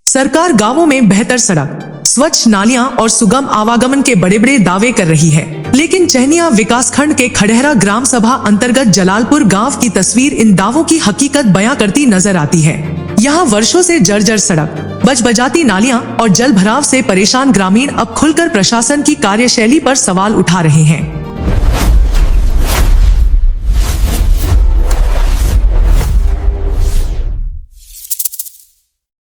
सरकार गांवों में बेहतर सड़क, स्वच्छ नालियां और सुगम आवागमन के बड़े बड़े दावे कर रही है, लेकिन चहनिया विकासखंड के खड़हरा ग्राम सभा अंतर्गत जलालपुर गांव की तस्वीर इन दावों की हकीकत बयां करती नजर आती है। यहाँ वर्षों से जर्जर सड़क, बजबजाती नालियां और जल भराव से परेशान ग्रामीण अब खुलकर प्रशासन की कार्यशैली पर सवाल उठा रहे हैं।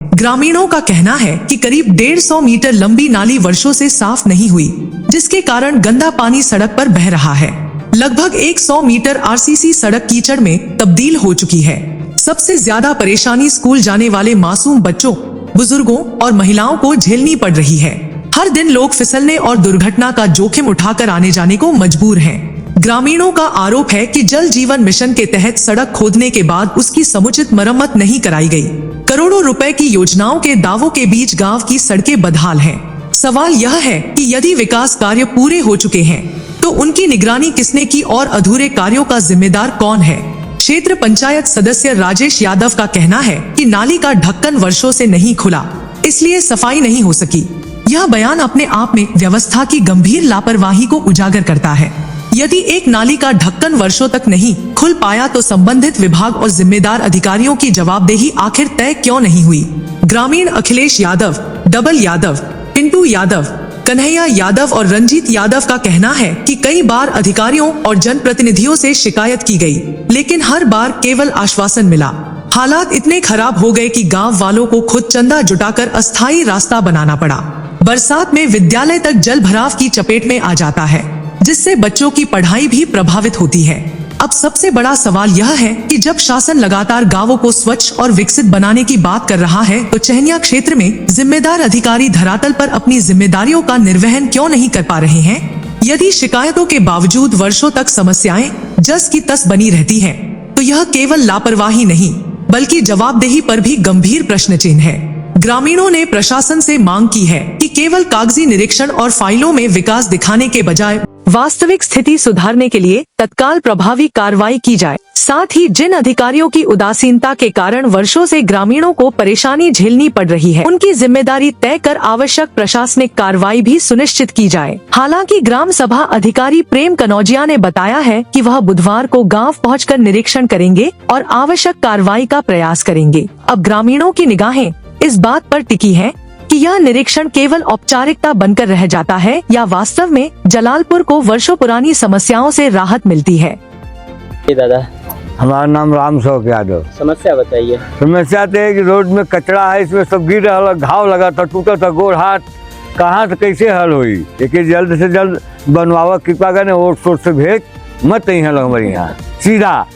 ग्रामीणों का कहना है कि करीब 150 मीटर लंबी नाली वर्षों से साफ नहीं हुई, जिसके कारण गंदा पानी सड़क पर बह रहा है। लगभग 100 मीटर आरसीसी सड़क कीचड़ में तब्दील हो चुकी है। सबसे ज्यादा परेशानी स्कूल जाने वाले मासूम बच्चों, बुजुर्गों और महिलाओं को झेलनी पड़ रही है। हर दिन लोग फिसलने और दुर्घटना का जोखिम उठाकर आने जाने को मजबूर हैं। ग्रामीणों का आरोप है कि जल जीवन मिशन के तहत सड़क खोदने के बाद उसकी समुचित मरम्मत नहीं कराई गई। करोड़ों रुपए की योजनाओं के दावों के बीच गांव की सड़कें बदहाल हैं। सवाल यह है कि यदि विकास कार्य पूरे हो चुके हैं, तो उनकी निगरानी किसने की और अधूरे कार्यों का जिम्मेदार कौन है? क्षेत्र पंचायत सदस्य राजेश यादव का कहना है कि नाली का ढक्कन वर्षों से नहीं खुला, इसलिए सफाई नहीं हो सकी। यह बयान अपने आप में व्यवस्था की गंभीर लापरवाही को उजागर करता है। यदि एक नाली का ढक्कन वर्षों तक नहीं खुल पाया, तो संबंधित विभाग और जिम्मेदार अधिकारियों की जवाबदेही आखिर तय क्यों नहीं हुई? ग्रामीण अखिलेश यादव, डबल यादव, पिंटू यादव, कन्हैया यादव और रंजीत यादव का कहना है कि कई बार अधिकारियों और जनप्रतिनिधियों से शिकायत की गई, लेकिन हर बार केवल आश्वासन मिला। हालात इतने खराब हो गए कि गांव वालों को खुद चंदा जुटाकर अस्थायी रास्ता बनाना पड़ा। बरसात में विद्यालय तक जल भराव की चपेट में आ जाता है, जिससे बच्चों की पढ़ाई भी प्रभावित होती है। अब सबसे बड़ा सवाल यह है कि जब शासन लगातार गांवों को स्वच्छ और विकसित बनाने की बात कर रहा है, तो चहनिया क्षेत्र में जिम्मेदार अधिकारी धरातल पर अपनी जिम्मेदारियों का निर्वहन क्यों नहीं कर पा रहे हैं? यदि शिकायतों के बावजूद वर्षों तक समस्याएं जस की तस बनी रहती हैं, तो यह केवल लापरवाही नहीं, बल्कि जवाबदेही पर भी गंभीर प्रश्न चिन्ह है। ग्रामीणों ने प्रशासन से मांग की है कि केवल कागजी निरीक्षण और फाइलों में विकास दिखाने के बजाय वास्तविक स्थिति सुधारने के लिए तत्काल प्रभावी कार्रवाई की जाए। साथ ही जिन अधिकारियों की उदासीनता के कारण वर्षों से ग्रामीणों को परेशानी झेलनी पड़ रही है, उनकी जिम्मेदारी तय कर आवश्यक प्रशासनिक कार्रवाई भी सुनिश्चित की जाए। हालांकि ग्राम सभा अधिकारी प्रेम कनौजिया ने बताया है कि वह बुधवार को गांव पहुंचकर निरीक्षण करेंगे और आवश्यक कार्रवाई का प्रयास करेंगे। अब ग्रामीणों की निगाहें इस बात पर टिकी है कि यह निरीक्षण केवल औपचारिकता बनकर रह जाता है या वास्तव में जलालपुर को वर्षों पुरानी समस्याओं से राहत मिलती है। दादा, हमारा नाम राम शौक यादव। समस्या बताइए। समस्या तो है कि रोड में कचरा है, इसमें सब गिर रहा, घाव लगा था, टूटा था गोड़ हाथ, कहाँ से कैसे हल हुई? लेकिन जल्द से जल्द बनवावा, कृपा करें, और सोच से भेज मत ही है हमारे यहाँ सीधा।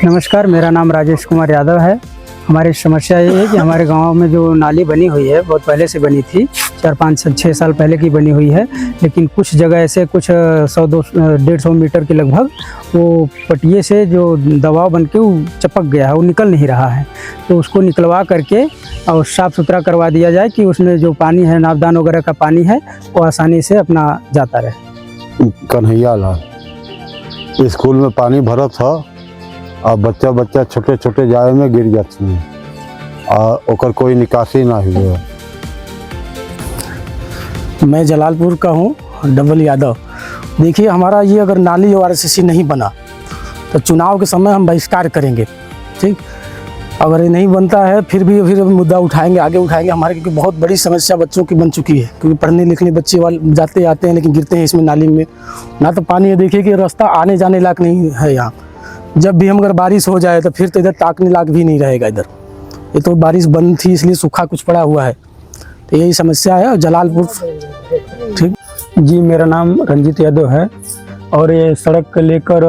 नमस्कार, मेरा नाम राजेश कुमार यादव है। हमारी समस्या ये है कि हमारे गांव में जो नाली बनी हुई है, बहुत पहले से बनी थी, 4-5-6 साल पहले की बनी हुई है, लेकिन कुछ जगह ऐसे कुछ 100-150 मीटर के लगभग वो पटिए से जो दबाव बन के वो चपक गया है, वो निकल नहीं रहा है। तो उसको निकलवा करके और साफ़ सुथरा करवा दिया जाए कि उसमें जो पानी है, नापदान वगैरह का पानी है, वो आसानी से अपना जाता रहे। कन्हैया लाल, स्कूल में पानी भरा था और बच्चा छोटे छोटे जाए में गिर जाते हैं और ओकर कोई निकासी ना हुआ। मैं जलालपुर का हूँ, डबल यादव। देखिए, हमारा ये अगर नाली और आरसीसी नहीं बना तो चुनाव के समय हम बहिष्कार करेंगे, ठीक? अगर ये नहीं बनता है फिर मुद्दा उठाएंगे, आगे उठाएंगे हमारे, क्योंकि बहुत बड़ी समस्या बच्चों की बन चुकी है। क्योंकि पढ़ने लिखने बच्चे वाले जाते आते हैं, लेकिन गिरते हैं इसमें नाली में। ना तो पानी है, देखिए कि रास्ता आने जाने लायक नहीं है यहाँ। जब भी हम अगर बारिश हो जाए तो फिर तो इधर ताकने लायक भी नहीं रहेगा इधर। ये तो बारिश बंद थी इसलिए सूखा कुछ पड़ा हुआ है, तो यही समस्या है जलालपुर। ठीक जी, मेरा नाम रंजीत यादव है और ये सड़क को लेकर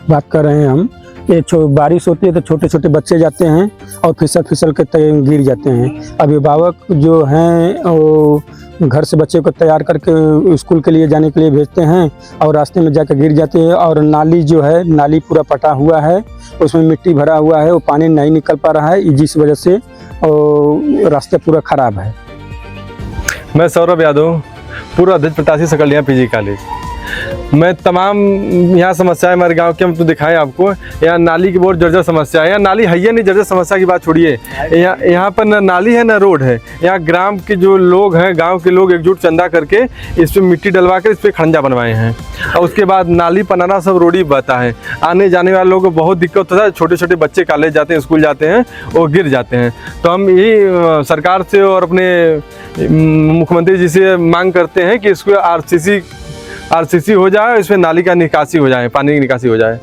बात कर रहे हैं हम। ये बारिश होती है तो छोटे छोटे बच्चे जाते हैं और फिसल के गिर जाते हैं। अभिभावक जो हैं वो घर से बच्चे को तैयार करके स्कूल के लिए जाने के लिए भेजते हैं और रास्ते में जाकर गिर जाते हैं। और नाली जो है, नाली पूरा पटा हुआ है, उसमें मिट्टी भरा हुआ है, वो पानी नहीं निकल पा रहा है, जिस वजह से रास्ता पूरा ख़राब है। मैं सौरभ यादव, पूर्व अध्यक्ष प्रत्याशी सकलिया पीजी कॉलेज। मैं तमाम यहाँ समस्याएं हमारे गांव के हम तो दिखाएं आपको। यहाँ नाली की बहुत जर्जर समस्या है। यहाँ नाली है ही नहीं, जर्जर समस्या की बात छोड़िए। यहाँ पर न नाली है न रोड है। यहाँ ग्राम के जो लोग हैं, गांव के लोग एकजुट चंदा करके इस पर मिट्टी डलवा कर इस पर खड़ंजा बनवाए हैं और उसके बाद नाली पनाना सब रोड ही बहता है। आने जाने वाले लोगों को बहुत दिक्कत होता है। छोटे छोटे बच्चे कॉलेज जाते हैं, स्कूल जाते हैं, वो गिर जाते हैं। तो हम यही सरकार से और अपने मुख्यमंत्री जी से मांग करते हैं कि इसको आरसीसी हो जाए, इसमें नाली का निकासी हो जाए, पानी की निकासी हो जाए।